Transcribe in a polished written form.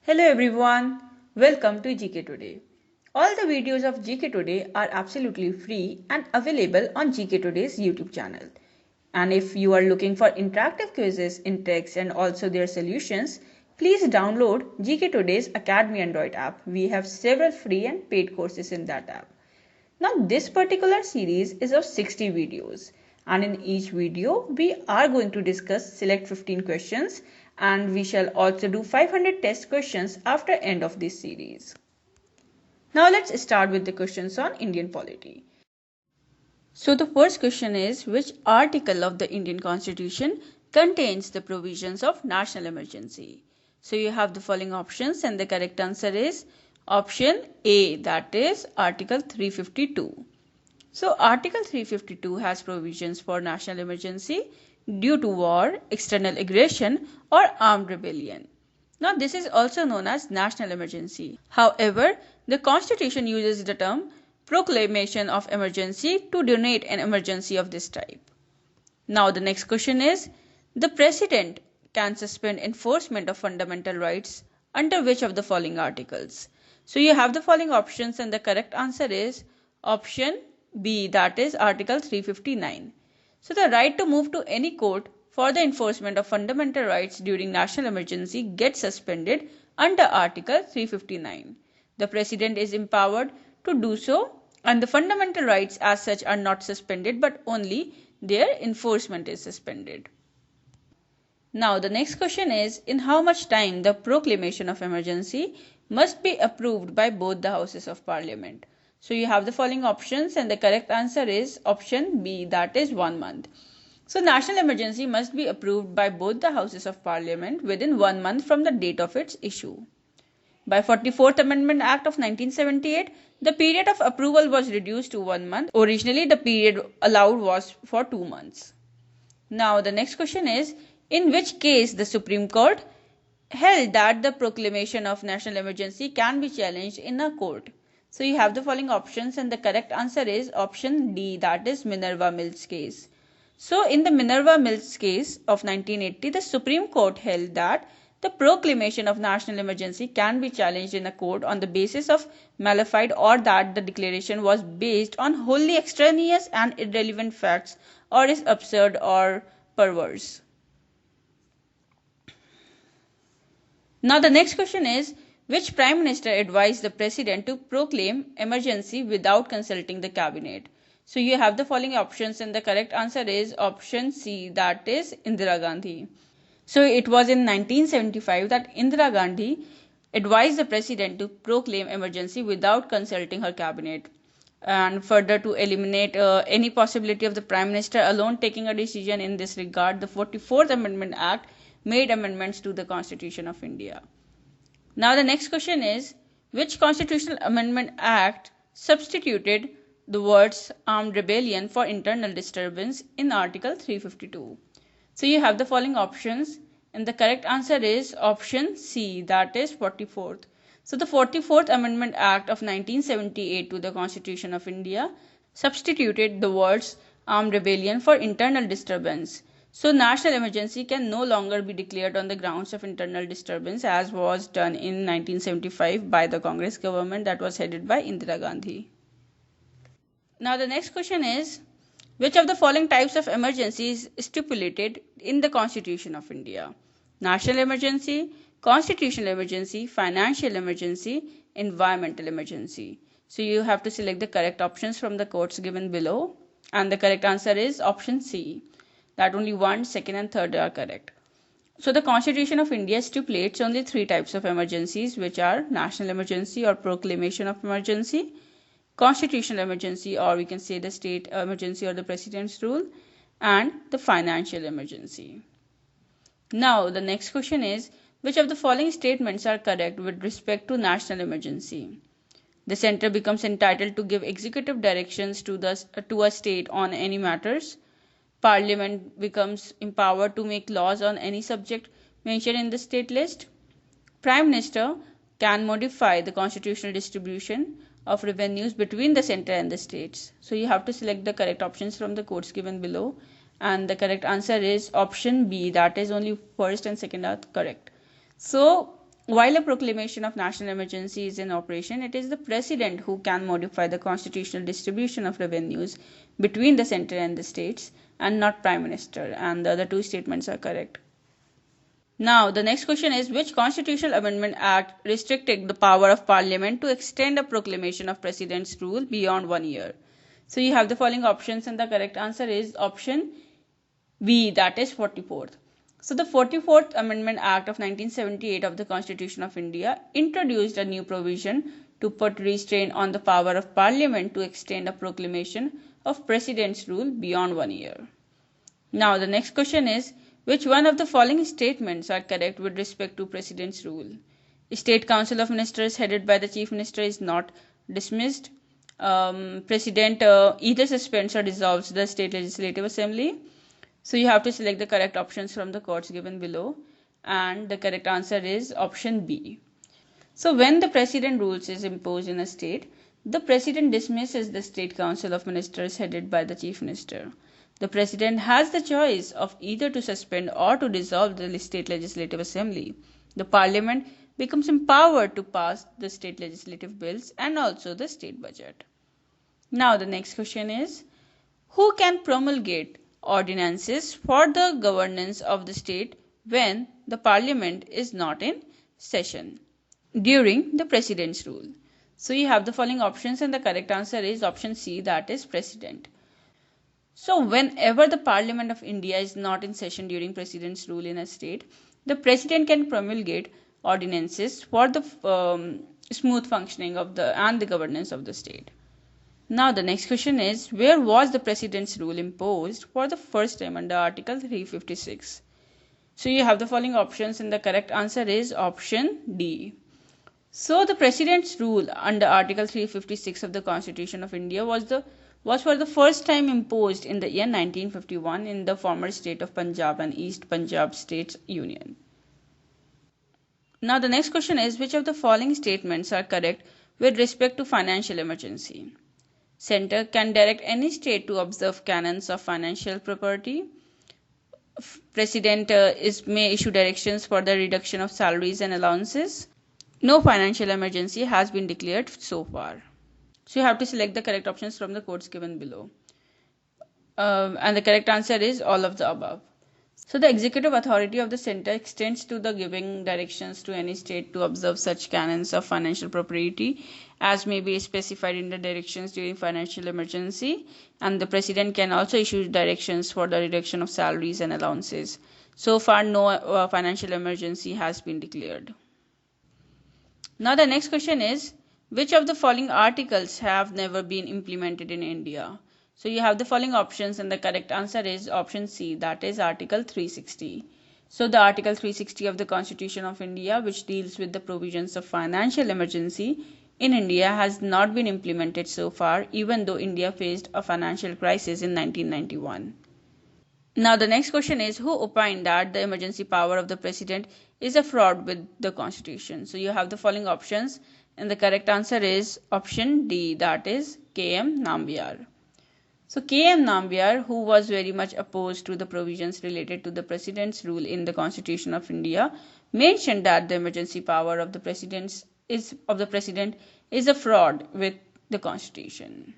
Hello everyone, welcome to GK Today. All the videos of GK Today are absolutely free and available on GK Today's YouTube channel. And if you are looking for interactive quizzes in text and also their solutions, please download GK Today's Academy Android app. We have several free and paid courses in that app. Now this particular series is of 60 videos and in each video we are going to discuss select 15 questions and we shall also do 500 test questions after end of this series. Now let's start with the questions on Indian polity. So the first question is, which article of the Indian Constitution contains the provisions of national emergency? So you have the following options and the correct answer is option A, that is Article 352. So Article 352 has provisions for national emergency due to war, external aggression or armed rebellion. Now this is also known as national emergency. However, the Constitution uses the term proclamation of emergency to denote an emergency of this type. Now the next question is, the President can suspend enforcement of fundamental rights under which of the following articles? So you have the following options and the correct answer is option B, that is Article 359. So the right to move to any court for the enforcement of fundamental rights during national emergency gets suspended under Article 359. The President is empowered to do so and the fundamental rights as such are not suspended but only their enforcement is suspended. Now the next question is, in how much time the proclamation of emergency must be approved by both the houses of parliament? So you have the following options and the correct answer is option B, that is 1 month. So national emergency must be approved by both the houses of parliament within 1 month from the date of its issue. By 44th Amendment Act of 1978, the period of approval was reduced to 1 month. Originally the period allowed was for 2 months. Now the next question is, in which case the Supreme Court held that the proclamation of national emergency can be challenged in a court? So you have the following options and the correct answer is option D, that is Minerva Mills case. So in the Minerva Mills case of 1980, the Supreme Court held that the proclamation of national emergency can be challenged in a court on the basis of malefied or that the declaration was based on wholly extraneous and irrelevant facts or is absurd or perverse. Now the next question is, which Prime Minister advised the President to proclaim emergency without consulting the Cabinet? So you have the following options and the correct answer is option C, that is Indira Gandhi. So it was in 1975 that Indira Gandhi advised the President to proclaim emergency without consulting her Cabinet. And further, to eliminate any possibility of the Prime Minister alone taking a decision in this regard, the 44th Amendment Act made amendments to the Constitution of India. Now the next question is, which Constitutional Amendment Act substituted the words armed rebellion for internal disturbance in Article 352? So you have the following options and the correct answer is option C, that is 44th. So the 44th Amendment Act of 1978 to the Constitution of India substituted the words armed rebellion for internal disturbance. So national emergency can no longer be declared on the grounds of internal disturbance as was done in 1975 by the Congress government that was headed by Indira Gandhi. Now the next question is, which of the following types of emergency is stipulated in the Constitution of India? National emergency, constitutional emergency, financial emergency, environmental emergency. So you have to select the correct options from the quotes given below and the correct answer is option C, that only 1, 2nd and 3rd are correct. So the Constitution of India stipulates only 3 types of emergencies, which are national emergency or proclamation of emergency, constitutional emergency or we can say the state emergency or the president's rule, and the financial emergency. Now the next question is, which of the following statements are correct with respect to national emergency? The center becomes entitled to give executive directions to a state on any matters. Parliament becomes empowered to make laws on any subject mentioned in the state list. Prime Minister can modify the constitutional distribution of revenues between the center and the states. So you have to select the correct options from the quotes given below and the correct answer is option B, that is only 1st and 2nd are correct. So While a proclamation of national emergency is in operation, it is the president who can modify the constitutional distribution of revenues between the center and the states, and not prime minister, and the other two statements are correct. Now, the next question is, which constitutional amendment act restricted the power of parliament to extend a proclamation of president's rule beyond 1 year? So you have the following options, and the correct answer is option B, that is 44th. So the 44th Amendment Act of 1978 of the Constitution of India introduced a new provision to put restraint on the power of Parliament to extend a proclamation of President's rule beyond 1 year. Now the next question is, which one of the following statements are correct with respect to President's rule? State Council of Ministers headed by the Chief Minister is not dismissed. President either suspends or dissolves the State Legislative Assembly. So you have to select the correct options from the codes given below, and the correct answer is option B. So when the president rules is imposed in a state, the president dismisses the State Council of Ministers headed by the Chief Minister. The president has the choice of either to suspend or to dissolve the State Legislative Assembly. The Parliament becomes empowered to pass the state legislative bills and also the state budget. Now the next question is, who can promulgate ordinances for the governance of the state when the Parliament is not in session during the President's rule? So you have the following options, and the correct answer is option C, that is President. So whenever the Parliament of India is not in session during President's rule in a state, the President can promulgate ordinances for the smooth functioning of the governance of the state. Now the next question is, where was the President's rule imposed for the first time under Article 356? So you have the following options, and the correct answer is option D. So the President's rule under Article 356 of the Constitution of India was for the first time imposed in the year 1951 in the former state of Punjab and East Punjab States Union. Now the next question is, which of the following statements are correct with respect to financial emergency? Center can direct any state to observe canons of financial property. President may issue directions for the reduction of salaries and allowances. No financial emergency has been declared so far. So you have to select the correct options from the codes given below. And the correct answer is all of the above. So the executive authority of the center extends to the giving directions to any state to observe such canons of financial propriety as may be specified in the directions during financial emergency, and the president can also issue directions for the reduction of salaries and allowances. So far no financial emergency has been declared. Now the next question is, which of the following articles have never been implemented in India? So you have the following options, and the correct answer is option C, that is Article 360. So the Article 360 of the Constitution of India, which deals with the provisions of financial emergency in India, has not been implemented so far, even though India faced a financial crisis in 1991. Now the next question is, who opined that the emergency power of the president is a fraud with the Constitution? So you have the following options, and the correct answer is option D, that is K.M. Nambiar. So K.M. Nambiar, who was very much opposed to the provisions related to the president's rule in the Constitution of India, mentioned that the emergency power of the president is a fraud with the Constitution.